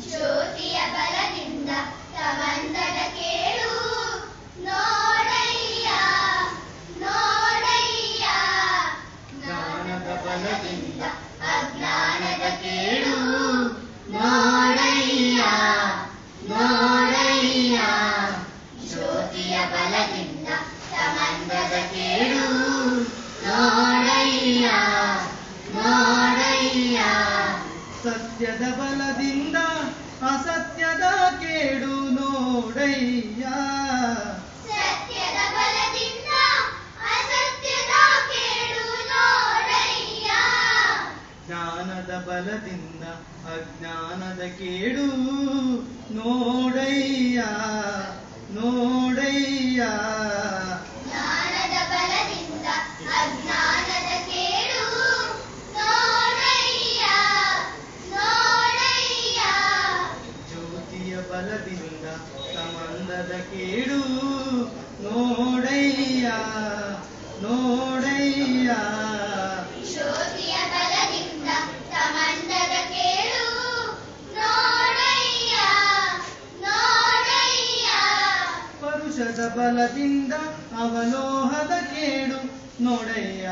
ಜ್ಯೋತಿಯ ಬಲದಿಂದ ಸಂಬಂಧದ ಕೇಡು ನೋಡಯ್ಯ ನೋಡಯ್ಯ. ಜ್ಞಾನದ ಬಲದಿಂದ ಅಜ್ಞಾನದ ಕೇಡು ನೋಡಯ್ಯ ನೋಡಯ್ಯ. ಜ್ಯೋತಿಯ ಬಲದಿಂದ ಸಂಬಂಧದ ಕೇಡು ನೋಡಯ್ಯ ನೋಡಯ್ಯ. ಸತ್ಯದ ಬಲದಿಂದ ಅಸತ್ಯದ ಕೇಡು ನೋಡಯ್ಯ. ಸತ್ಯದ ಬಲದಿಂದ ಅಸತ್ಯದ ಕೇಡು ನೋಡಯ್ಯ. ಜ್ಞಾನದ ಬಲದಿಂದ ಅಜ್ಞಾನದ ಕೇಡು ನೋಡಯ್ಯ ನೋಡಯ್ಯ. ಜ್ಞಾನದ ಬಲದಿಂದ ಅಜ್ಞಾನದ ಕೇಡು ನೋಡಯ್ಯ ನೋಡಯ್ಯ. ಜ್ಯೋತಿಯ ಬಲದಿಂದ ಸಂಬಂಧದ ಕೇಡು ನೋಡಯ್ಯ ನೋಡಯ್ಯ. ಜ್ಯೋತಿಯ ಬಲದಿಂದ ಸಂಬಂಧದ ಕೇಡು ನೋಡಯ್ಯ ನೋಡಯ್ಯ. ಪರುಷದ ಬಲದಿಂದ ಅವಲೋಹದ ಕೇಡು ನೋಡಯ್ಯ